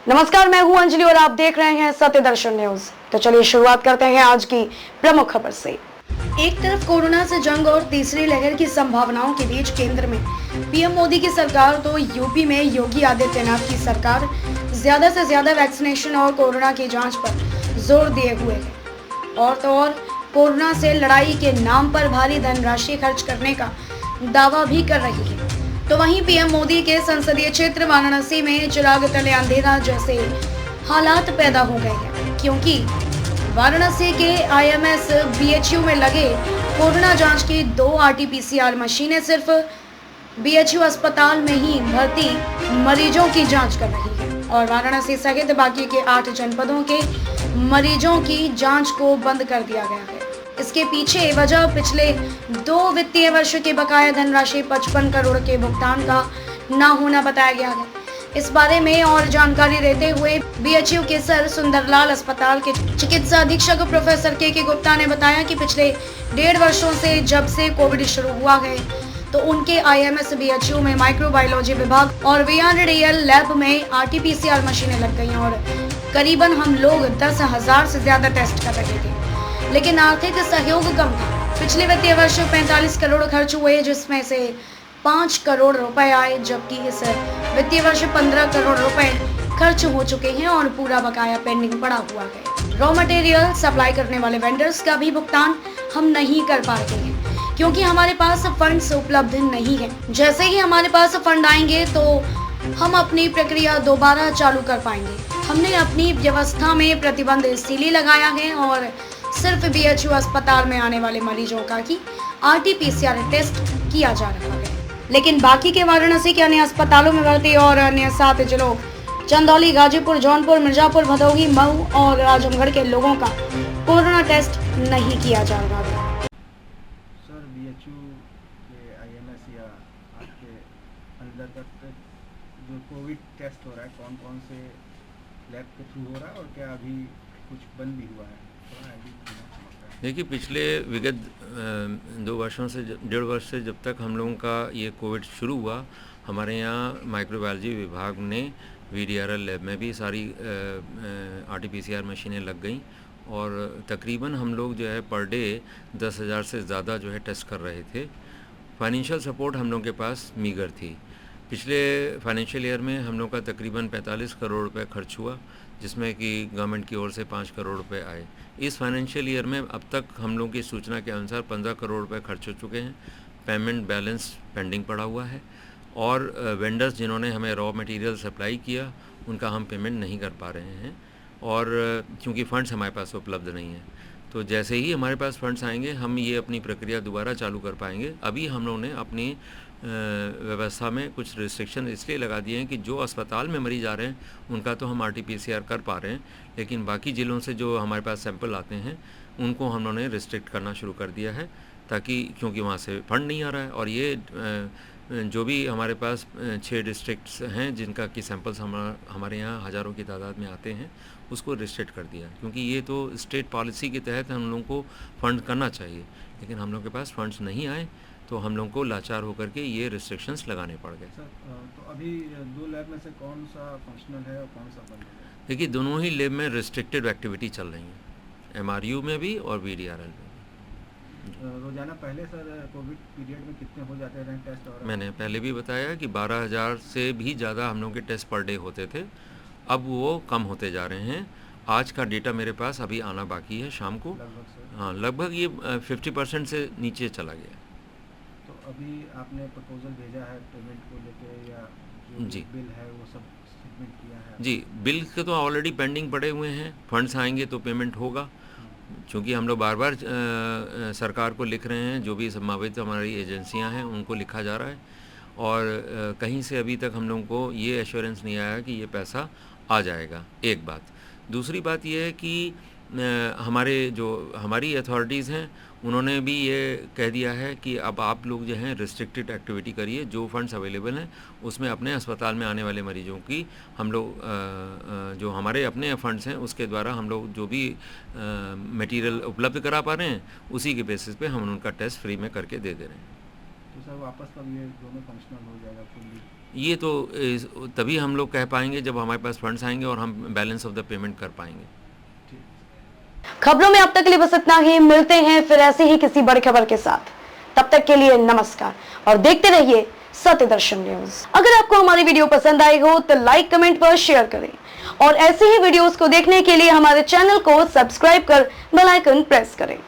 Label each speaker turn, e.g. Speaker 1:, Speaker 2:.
Speaker 1: नमस्कार, मैं हूं अंजलि और आप देख रहे हैं सत्य दर्शन न्यूज। तो चलिए शुरुआत करते हैं आज की प्रमुख खबर से। एक तरफ कोरोना से जंग और तीसरी लहर की संभावनाओं के बीच केंद्र में पीएम मोदी की सरकार तो यूपी में योगी आदित्यनाथ की सरकार ज्यादा से ज्यादा वैक्सीनेशन और कोरोना की जांच पर जोर दिए हुए है। और तो और कोरोना से लड़ाई के नाम पर भारी धनराशि खर्च करने का दावा भी कर रही है। तो वहीं पीएम मोदी के संसदीय क्षेत्र वाराणसी में चिराग तले अंधेरा जैसे हालात पैदा हो गए हैं, क्योंकि वाराणसी के आईएमएस बीएचयू में लगे कोरोना जांच की 2 आरटीपीसीआर मशीनें सिर्फ बीएचयू अस्पताल में ही भर्ती मरीजों की जांच कर रही है और वाराणसी सहित बाकी के 8 जनपदों के मरीजों की जांच को बंद कर दिया गया है। इसके पीछे वजह पिछले 2 वित्तीय वर्ष के बकाया धनराशि 55 करोड़ के भुगतान का न होना बताया गया है। इस बारे में और जानकारी देते हुए बीएचयू के सर सुंदरलाल अस्पताल के चिकित्सा अधीक्षक प्रोफेसर के गुप्ता ने बताया कि पिछले 1.5 वर्षों से जब से कोविड शुरू हुआ है तो उनके आईएमएस बीएचयू में माइक्रोबायोलॉजी विभाग और वीआरडीएल लैब में आरटीपीसीआर मशीनें लग गई और करीबन हम लोग 10,000 से ज्यादा टेस्ट कर रहे थे, लेकिन आर्थिक सहयोग कम था। पिछले वित्तीय वर्ष 45 करोड़ खर्च हुए, जिसमें से 5 करोड़ रुपए आए, जबकि इस वित्तीय वर्ष 15 करोड़ रुपए खर्च हो चुके हैं और पूरा बकाया पेंडिंग पड़ा हुआ है। रॉ मटेरियल सप्लाई करने वाले वेंडर्स का भी भुगतान हम नहीं कर पा रहे हैं, क्योंकि हमारे पास फंड्स उपलब्ध नहीं है। जैसे ही हमारे पास फंड आएंगे तो हम अपनी प्रक्रिया दोबारा चालू कर पाएंगे। हमने अपनी व्यवस्था में प्रतिबंध इसीलिए लगाया है और सिर्फ बीएचयू अस्पताल में आने वाले मरीजों का ही आरटीपीसीआर टेस्ट किया जा रहा है, लेकिन बाकी के वाराणसी के अन्य अस्पतालों में भर्ती और अन्य 7 जिलों चंदौली, गाजीपुर, जौनपुर, मिर्जापुर, भदोही, मऊ और आजमगढ़ के लोगों का कोरोना टेस्ट नहीं किया जा रहा है।
Speaker 2: सर, बीएचयू के आईएमएस या आपके अंतर्गत जो कोविड टेस्ट हो रहा है, कौन कौन से लैब के थ्रू हो रहा है और क्या अभी कुछ बंद भी हुआ है?
Speaker 3: देखिए, पिछले विगत 2 वर्षों से 1.5 वर्ष से जब तक हम लोगों का ये कोविड शुरू हुआ, हमारे यहाँ माइक्रोबायोलॉजी विभाग ने वीडीआरएल लैब में भी सारी आरटीपीसीआर मशीनें लग गई और तकरीबन हम लोग जो है पर डे 10,000 से ज़्यादा जो है टेस्ट कर रहे थे। फाइनेंशियल सपोर्ट हम लोग के पास मीगर थी। पिछले फाइनेंशियल ईयर में हम लोग का तकरीबन 45 करोड़ रुपए खर्च हुआ, जिसमें कि गवर्नमेंट की ओर से 5 करोड़ रुपए आए। इस फाइनेंशियल ईयर में अब तक हम लोग की सूचना के अनुसार 15 करोड़ रुपए खर्च हो चुके हैं। पेमेंट बैलेंस पेंडिंग पड़ा हुआ है और वेंडर्स जिन्होंने हमें रॉ मटेरियल सप्लाई किया उनका हम पेमेंट नहीं कर पा रहे हैं और क्योंकि फ़ंड्स हमारे पास उपलब्ध नहीं है। तो जैसे ही हमारे पास फंड्स आएंगे हम ये अपनी प्रक्रिया दोबारा चालू कर पाएंगे। अभी हम लोगों ने अपनी व्यवस्था में कुछ रिस्ट्रिक्शन इसलिए लगा दिए हैं कि जो अस्पताल में मरीज आ रहे हैं उनका तो हम आरटीपीसीआर कर पा रहे हैं, लेकिन बाकी ज़िलों से जो हमारे पास सैंपल आते हैं उनको हम लोगों ने रिस्ट्रिक्ट करना शुरू कर दिया है, ताकि क्योंकि वहाँ से फंड नहीं आ रहा है। और ये जो भी हमारे पास 6 डिस्ट्रिक्ट्स हैं जिनका कि सैंपल्स हमारे यहाँ हज़ारों की तादाद में आते हैं, उसको रिस्ट्रिक्ट कर दिया, क्योंकि ये तो स्टेट पॉलिसी के तहत हम लोगों को फ़ंड करना चाहिए, लेकिन हम लोग के पास फंड्स नहीं आए तो हम लोगों को लाचार होकर के ये रिस्ट्रिक्शंस लगाने पड़ गए।
Speaker 2: सर, तो अभी 2 लैब में से कौन सा फंक्शनल है और कौन सा बंद है?
Speaker 3: देखिए, दोनों ही लैब में रिस्ट्रिक्टेड एक्टिविटी चल रही है, एमआरयू में भी और वीडीआरएल में भी।
Speaker 2: रोजाना पहले सर कोविड पीरियड में कितने हो जाते रहे टेस्ट? और
Speaker 3: मैंने पहले भी बताया कि 12,000 से भी ज़्यादा हम लोग के टेस्ट पर डे होते थे, अब वो कम होते जा रहे हैं। आज का डेटा मेरे पास अभी आना बाकी है शाम को। हाँ, लगभग ये 50% से नीचे चला गया।
Speaker 2: तो अभी आपने प्रपोजल भेजा है पेमेंट को लेके या जो
Speaker 3: जी
Speaker 2: बिल है वो सब सबमिट किया है?
Speaker 3: जी, बिल के तो ऑलरेडी पेंडिंग पड़े हुए हैं, फंड्स आएंगे तो पेमेंट होगा। चूँकि हम लोग बार बार सरकार को लिख रहे हैं, जो भी संभावित हमारी एजेंसियां हैं उनको लिखा जा रहा है और कहीं से अभी तक हम लोगों को ये एश्योरेंस नहीं आया कि ये पैसा आ जाएगा। एक बात। दूसरी बात ये है कि हमारी अथॉरिटीज़ हैं उन्होंने भी ये कह दिया है कि अब आप लोग जो हैं रिस्ट्रिक्टेड एक्टिविटी करिए, जो फंड्स अवेलेबल हैं उसमें अपने अस्पताल में आने वाले मरीजों की हम लोग जो हमारे अपने फंड्स हैं उसके द्वारा हम लोग जो भी मटेरियल उपलब्ध करा पा रहे हैं उसी के बेसिस पे हम उनका टेस्ट फ्री में करके दे दे रहे हैं।
Speaker 2: तो सर वापस कब ये दोनों फंक्शनल हो जाएगा फुल्ली?
Speaker 3: ये तो तभी हम लोग कह पाएंगे जब हमारे पास फंड्स आएंगे और हम बैलेंस ऑफ द पेमेंट कर पाएंगे।
Speaker 1: खबरों में अब तक के लिए बस इतना ही। मिलते हैं फिर ऐसे ही किसी बड़ी खबर के साथ। तब तक के लिए नमस्कार और देखते रहिए सत्य दर्शन न्यूज। अगर आपको हमारी वीडियो पसंद आई हो तो लाइक कमेंट पर शेयर करें और ऐसे ही वीडियोस को देखने के लिए हमारे चैनल को सब्सक्राइब कर बेल आइकन प्रेस करें।